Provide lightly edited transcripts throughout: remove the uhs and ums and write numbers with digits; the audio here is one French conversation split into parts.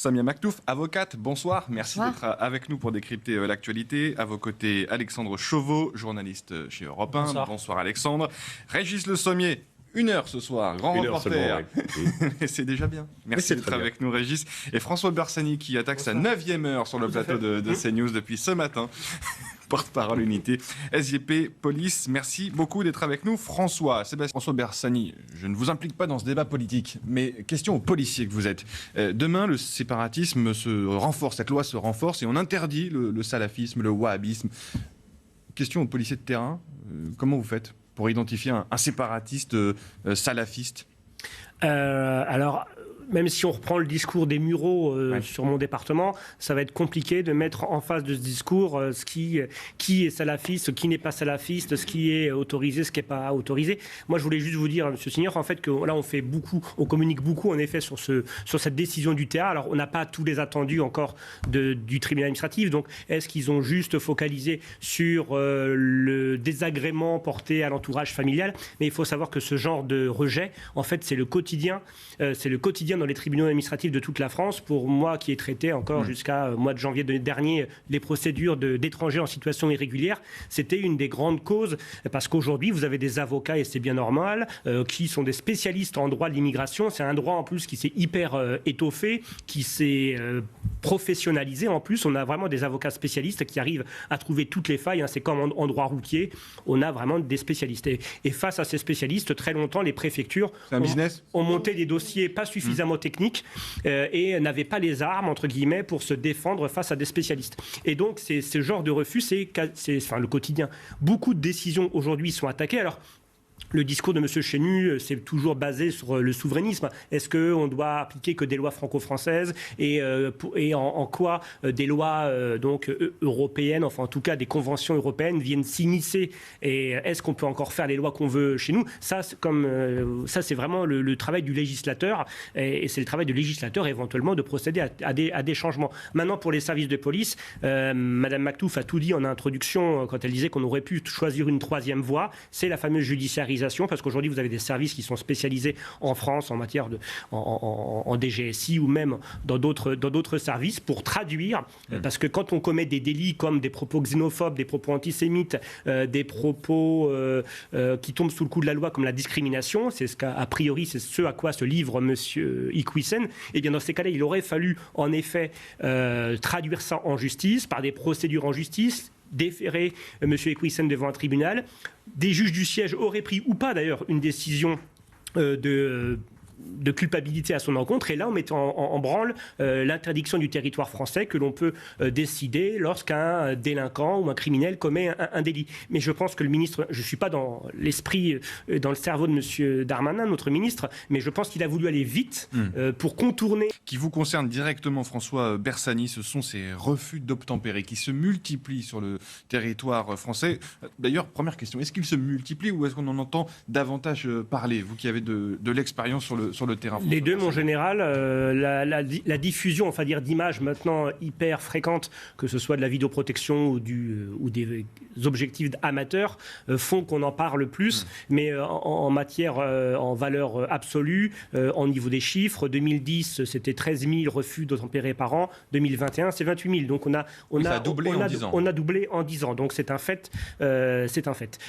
Samia Maktouf, avocate, bonsoir. Merci d'être avec nous pour décrypter l'actualité. À vos côtés, Alexandre Chauveau, journaliste chez Europe 1. Bonsoir Alexandre. Régis Le Sommier. 1 heure ce soir, grand reporter. C'est déjà bien. Merci d'être avec nous, Régis. Et François Bersani qui attaque sa 9e heure sur le plateau de CNews depuis ce matin. Porte-parole unité SGP Police. Merci beaucoup d'être avec nous. François Bersani, je ne vous implique pas dans ce débat politique, mais question aux policiers que vous êtes. Demain, le séparatisme se renforce, cette loi se renforce et on interdit le salafisme, le wahhabisme. Question aux policiers de terrain, comment vous faites pour identifier un séparatiste salafiste? Alors, même si on reprend le discours des Mureaux sur mon département, ça va être compliqué de mettre en face de ce discours qui est salafiste, qui n'est pas salafiste, ce qui est autorisé, ce qui n'est pas autorisé. Moi, je voulais juste vous dire, Monsieur Signor, en fait, que là, on communique beaucoup, en effet, sur cette décision du TA. Alors, on n'a pas tous les attendus encore du tribunal administratif. Donc, est-ce qu'ils ont juste focalisé sur le désagrément porté à l'entourage familial? Mais il faut savoir que ce genre de rejet, en fait, c'est le quotidien dans les tribunaux administratifs de toute la France. Pour moi, qui ai traité encore jusqu'à mois de janvier dernier les procédures d'étrangers en situation irrégulière, c'était une des grandes causes, parce qu'aujourd'hui, vous avez des avocats, et c'est bien normal, qui sont des spécialistes en droit de l'immigration. C'est un droit en plus qui s'est hyper étoffé, qui s'est professionnalisé. En plus, on a vraiment des avocats spécialistes qui arrivent à trouver toutes les failles. C'est comme en droit routier, on a vraiment des spécialistes. Et face à ces spécialistes, très longtemps, les préfectures ont monté des dossiers pas suffisamment techniques et n'avaient pas les armes, entre guillemets, pour se défendre face à des spécialistes. Et donc, ce genre de refus, c'est le quotidien. Beaucoup de décisions aujourd'hui sont attaquées. Alors, le discours de M. Chenu, c'est toujours basé sur le souverainisme. Est-ce qu'on doit appliquer que des lois franco-françaises et en quoi des lois européennes, enfin en tout cas des conventions européennes viennent s'immiscer? Et est-ce qu'on peut encore faire les lois qu'on veut chez nous? Ça, c'est vraiment le travail du législateur et c'est le travail du législateur éventuellement de procéder à des changements. Maintenant, pour les services de police, Mme Maktouf a tout dit en introduction quand elle disait qu'on aurait pu choisir une 3e voie. C'est la fameuse judiciarisation, parce qu'aujourd'hui vous avez des services qui sont spécialisés en France en matière en DGSI ou même dans d'autres services pour traduire, parce que quand on commet des délits comme des propos xénophobes, des propos antisémites, des propos qui tombent sous le coup de la loi comme la discrimination, c'est priori c'est ce à quoi se livre Monsieur Iquissen, et bien dans ces cas-là il aurait fallu en effet traduire ça en justice par des procédures en justice, déférer M. Iquissen devant un tribunal. Des juges du siège auraient pris, ou pas d'ailleurs, une décision de culpabilité à son encontre, et là on met en branle l'interdiction du territoire français que l'on peut décider lorsqu'un délinquant ou un criminel commet un délit. Mais je pense que le ministre, je ne suis pas dans l'esprit, dans le cerveau de M. Darmanin, notre ministre, mais je pense qu'il a voulu aller vite pour contourner. Qui vous concerne directement, François Bersani, ce sont ces refus d'obtempérer qui se multiplient sur le territoire français. D'ailleurs, première question, est-ce qu'ils se multiplient ou est-ce qu'on en entend davantage parler, vous qui avez de l'expérience sur le terrain? Les deux, mon général, la diffusion, enfin dire d'images maintenant hyper fréquentes, que ce soit de la vidéoprotection ou des objectifs amateurs, font qu'on en parle plus. Mais en matière, en valeur absolue, au niveau des chiffres, 2010, c'était 13 000 refus d'obtempérer par an. 2021, c'est 28 000. Donc on a doublé en 10 ans. Donc c'est un fait.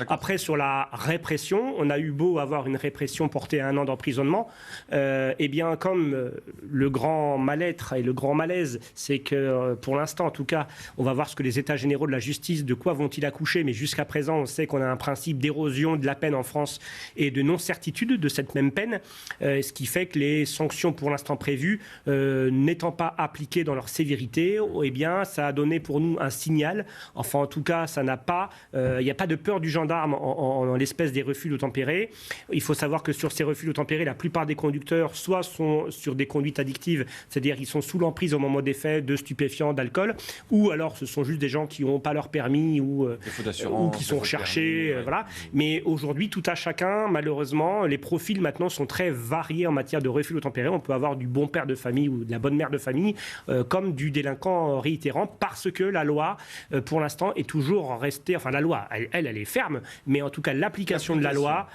Après, sur la répression, on a eu beau avoir une répression portée à 1 an d'emprisonnement. Eh bien, comme le grand mal-être et le grand malaise, c'est que pour l'instant, en tout cas, on va voir ce que les états généraux de la justice, de quoi vont-ils accoucher, mais jusqu'à présent, on sait qu'on a un principe d'érosion de la peine en France et de non-certitude de cette même peine, ce qui fait que les sanctions pour l'instant prévues, n'étant pas appliquées dans leur sévérité, eh bien, ça a donné pour nous un signal. Enfin, en tout cas, ça n'a pas, il n'y a pas de peur du gendarme en l'espèce des refus d'obtempérer. Il faut savoir que sur ces refus d'obtempérer, la plupart des conducteurs soit sont sur des conduites addictives, c'est-à-dire ils sont sous l'emprise au moment des faits de stupéfiants, d'alcool, ou alors ce sont juste des gens qui n'ont pas leur permis ou qui sont recherchés. Voilà. Mais aujourd'hui, tout à chacun, malheureusement, les profils maintenant sont très variés en matière de refus d'obtempérer. On peut avoir du bon père de famille ou de la bonne mère de famille, comme du délinquant réitérant, parce que la loi, pour l'instant, est toujours restée... Enfin, la loi, elle est ferme, mais en tout cas, l'application de la loi,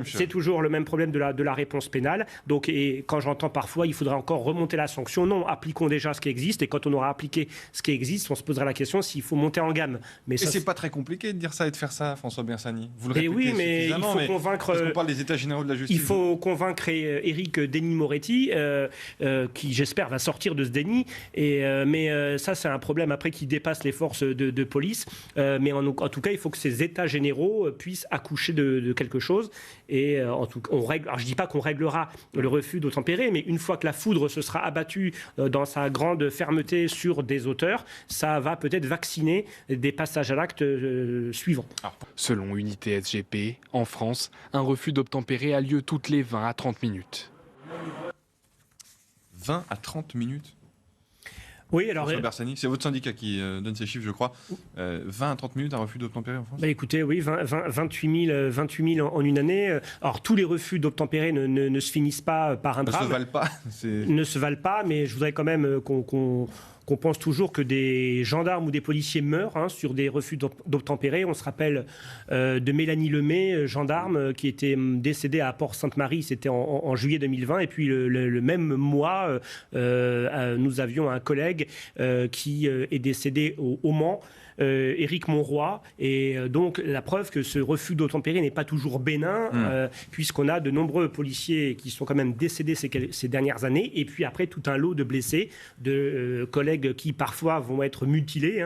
c'est toujours le même problème de la réponse pénale. pénal. Donc, et quand j'entends parfois, il faudrait encore remonter la sanction. Non, appliquons déjà ce qui existe. Et quand on aura appliqué ce qui existe, on se posera la question s'il faut monter en gamme. Mais ça, c'est pas très compliqué de dire ça et de faire ça, François Bersani. Vous le répétez oui, mais il faut convaincre. Parce qu'on parle des États généraux de la justice. Il faut convaincre Éric Denis-Moretti, qui j'espère va sortir de ce déni. Mais ça, c'est un problème après qui dépasse les forces de police. Mais en tout cas, il faut que ces États généraux puissent accoucher de quelque chose. Et en tout cas, on règle. Alors, je dis pas qu'on réglera le refus d'obtempérer, mais une fois que la foudre se sera abattue dans sa grande fermeté sur des auteurs, ça va peut-être vacciner des passages à l'acte suivants. Selon Unité SGP, en France, un refus d'obtempérer a lieu toutes les 20 à 30 minutes. 20 à 30 minutes ? Oui, alors. François Bersani, c'est votre syndicat qui donne ces chiffres, je crois. 20 à 30 minutes, un refus d'obtempérer en France ? Écoutez, oui, 28 000 en une année. Alors, tous les refus d'obtempérer ne se finissent pas par un drame. Ne se valent pas. Ne se valent pas, mais je voudrais quand même qu'on pense toujours que des gendarmes ou des policiers meurent sur des refus d'obtempérer. On se rappelle de Mélanie Lemay, gendarme, qui était décédée à Port-Sainte-Marie, c'était en juillet 2020. Et puis le même mois, nous avions un collègue qui est décédé au Mans. Éric Monroy, et donc la preuve que ce refus d'obtempérer n'est pas toujours bénin, puisqu'on a de nombreux policiers qui sont quand même décédés ces dernières années, et puis après tout un lot de blessés, de collègues qui parfois vont être mutilés,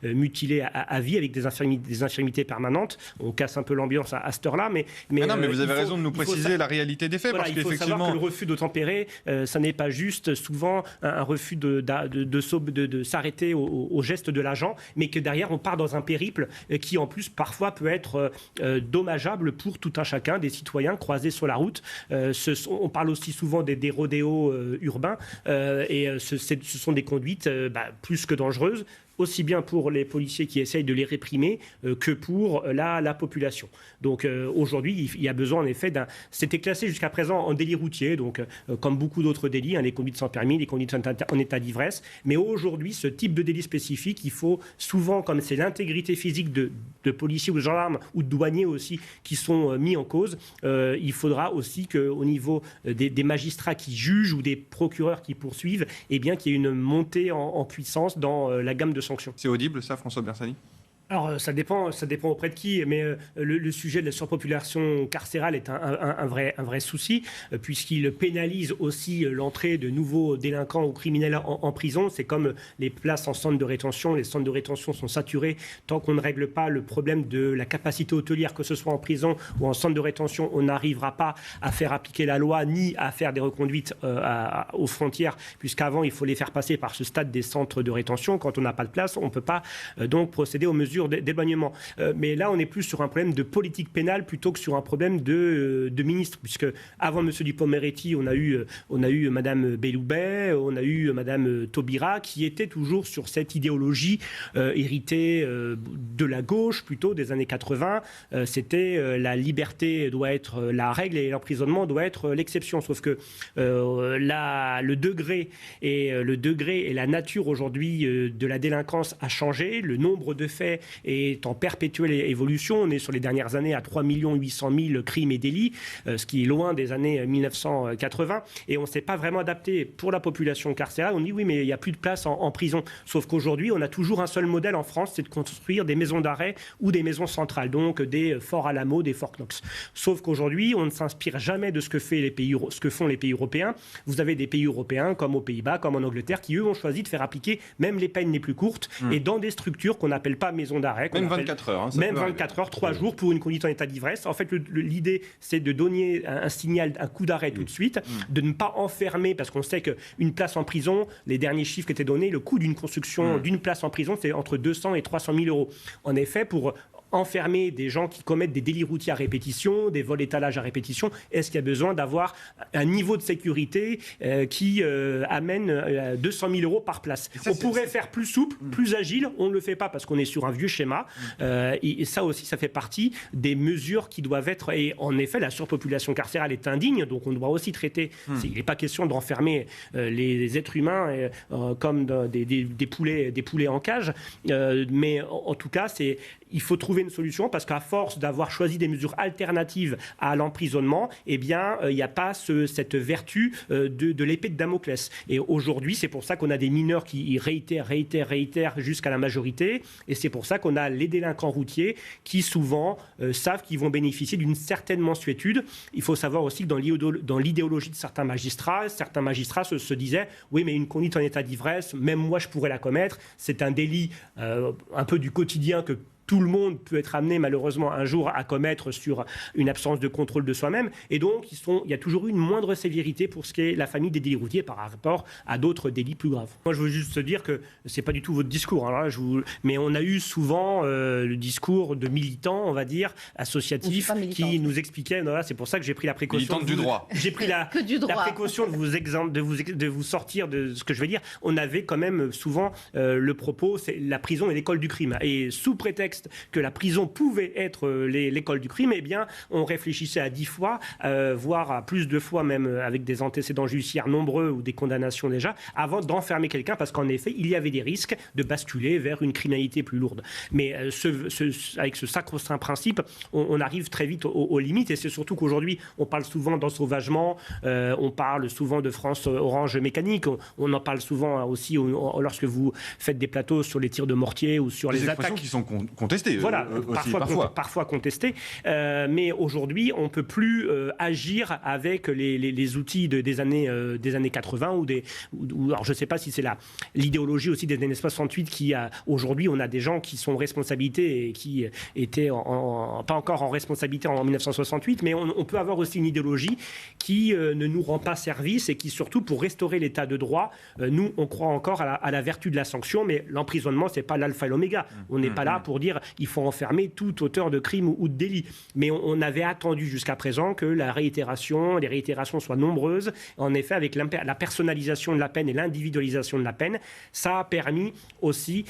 mutilés à vie avec des infirmités permanentes. On casse un peu l'ambiance à cette heure-là, mais vous avez raison de nous préciser la réalité des faits, parce qu'effectivement... Il faut savoir que le refus d'obtempérer, ça n'est pas juste souvent un refus de s'arrêter au geste de l'agent, mais que derrière, on part dans un périple qui, en plus, parfois peut être dommageable pour tout un chacun, des citoyens croisés sur la route. On parle aussi souvent des rodéos urbains, et ce sont des conduites plus que dangereuses, aussi bien pour les policiers qui essayent de les réprimer que pour la population. Donc aujourd'hui, il y a besoin en effet C'était classé jusqu'à présent en délit routier, donc comme beaucoup d'autres délits, les conduites sans permis, les conduites en état d'ivresse. Mais aujourd'hui, ce type de délit spécifique, il faut souvent, comme c'est l'intégrité physique de policiers ou de gendarmes ou de douaniers aussi qui sont mis en cause, il faudra aussi qu'au niveau des magistrats qui jugent ou des procureurs qui poursuivent, qu'il y ait une montée en puissance dans la gamme de sanctions. C'est audible ça, François Bersani ? Alors, ça dépend auprès de qui, mais le sujet de la surpopulation carcérale est un vrai souci, puisqu'il pénalise aussi l'entrée de nouveaux délinquants ou criminels en prison. C'est comme les places en centre de rétention. Les centres de rétention sont saturés. Tant qu'on ne règle pas le problème de la capacité hôtelière, que ce soit en prison ou en centre de rétention, on n'arrivera pas à faire appliquer la loi ni à faire des reconduites aux frontières, puisqu'avant, il faut les faire passer par ce stade des centres de rétention. Quand on n'a pas de place, on ne peut pas donc procéder aux mesures d'éloignement. Mais là, on est plus sur un problème de politique pénale plutôt que sur un problème de ministre, puisque avant M. Dupond-Moretti, on a eu Mme Belloubet, on a eu Mme Taubira, qui étaient toujours sur cette idéologie héritée de la gauche, plutôt des années 80. C'était la liberté doit être la règle et l'emprisonnement doit être l'exception. Sauf que le degré et la nature aujourd'hui de la délinquance a changé. Le nombre de faits est en perpétuelle évolution. On est sur les dernières années à 3 800 000 crimes et délits, ce qui est loin des années 1980. Et on ne s'est pas vraiment adapté pour la population carcérale. On dit oui, mais il n'y a plus de place en prison. Sauf qu'aujourd'hui, on a toujours un seul modèle en France, c'est de construire des maisons d'arrêt ou des maisons centrales, donc des forts Alamo, des forts Knox. Sauf qu'aujourd'hui, on ne s'inspire jamais de ce que font les pays européens. Vous avez des pays européens, comme aux Pays-Bas, comme en Angleterre, qui eux ont choisi de faire appliquer même les peines les plus courtes et dans des structures qu'on n'appelle pas maisons d'arrêt. Même 24 heures. Même 24 heures, 3 jours pour une conduite en état d'ivresse. En fait, l'idée, c'est de donner un signal, un coup d'arrêt tout de suite, de ne pas enfermer, parce qu'on sait qu'une place en prison, les derniers chiffres qui étaient donnés, le coût d'une construction d'une place en prison, c'est entre 200 et 300 000 euros. En effet, pour enfermer des gens qui commettent des délits routiers à répétition, des vols étalages à répétition, est-ce qu'il y a besoin d'avoir un niveau de sécurité qui amène 200 000 euros par place? On pourrait faire plus souple, plus agile, on ne le fait pas parce qu'on est sur un vieux schéma, et ça aussi, ça fait partie des mesures qui doivent être, et en effet, la surpopulation carcérale est indigne, donc on doit aussi traiter, il n'est pas question d'enfermer les êtres humains comme des poulets en cage, mais en tout cas, il faut trouver trouver une solution parce qu'à force d'avoir choisi des mesures alternatives à l'emprisonnement, il n'y a pas cette vertu de l'épée de Damoclès. Et aujourd'hui, c'est pour ça qu'on a des mineurs qui réitèrent jusqu'à la majorité. Et c'est pour ça qu'on a les délinquants routiers qui souvent savent qu'ils vont bénéficier d'une certaine mansuétude. Il faut savoir aussi que dans l'idéologie de certains magistrats se disaient « oui, mais une conduite en état d'ivresse, même moi je pourrais la commettre, c'est un délit un peu du quotidien que tout le monde peut être amené malheureusement un jour à commettre sur une absence de contrôle de soi-même. Et donc, il y a toujours eu une moindre sévérité pour ce qui est la famille des délits routiers par rapport à d'autres délits plus graves. Moi, je veux juste te dire que c'est pas du tout votre discours. Hein, mais on a eu souvent le discours de militants, on va dire, associatifs, qui nous expliquaient. Voilà, c'est pour ça que j'ai pris la précaution. Militante du droit. J'ai pris la précaution de vous sortir de ce que je vais dire. On avait quand même souvent le propos, c'est la prison est l'école du crime. Et sous prétexte que la prison pouvait être l'école du crime, eh bien, on réfléchissait à 10 fois, voire à plus de fois même avec des antécédents judiciaires nombreux ou des condamnations déjà, avant d'enfermer quelqu'un, parce qu'en effet, il y avait des risques de basculer vers une criminalité plus lourde. Mais avec ce sacro-saint principe, on arrive très vite aux limites, et c'est surtout qu'aujourd'hui, on parle souvent d'ensauvagement, on parle souvent de France Orange mécanique, on en parle souvent aussi lorsque vous faites des plateaux sur les tirs de mortier ou sur les attaques qui sont contestées. Voilà, aussi, parfois contestées. Mais aujourd'hui, on ne peut plus agir avec les outils des années 80 alors je ne sais pas si c'est l'idéologie aussi des années 68 qui a... Aujourd'hui, on a des gens qui sont en responsabilité et qui étaient pas encore en responsabilité en 1968, mais on peut avoir aussi une idéologie qui ne nous rend pas service et qui, surtout, pour restaurer l'état de droit, nous, on croit encore à la vertu de la sanction, mais l'emprisonnement, ce n'est pas l'alpha et l'oméga. On n'est pas là pour dire il faut enfermer tout auteur de crime ou de délit. Mais on avait attendu jusqu'à présent que les réitérations soient nombreuses. En effet, avec la personnalisation de la peine et l'individualisation de la peine, ça a permis aussi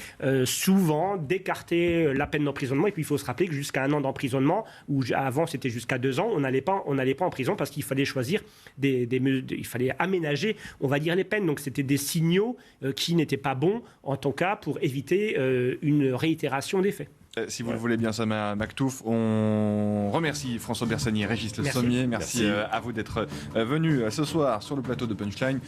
souvent d'écarter la peine d'emprisonnement. Et puis il faut se rappeler que jusqu'à 1 an d'emprisonnement, où avant c'était jusqu'à 2 ans, on n'allait pas en prison parce qu'il fallait choisir il fallait aménager, on va dire, les peines. Donc c'était des signaux qui n'étaient pas bons, en tout cas, pour éviter une réitération des faits. Si vous le voulez bien, Sama Maktouf, on remercie François Bersani et Régis Le Sommier. Merci à vous d'être venus ce soir sur le plateau de Punchline.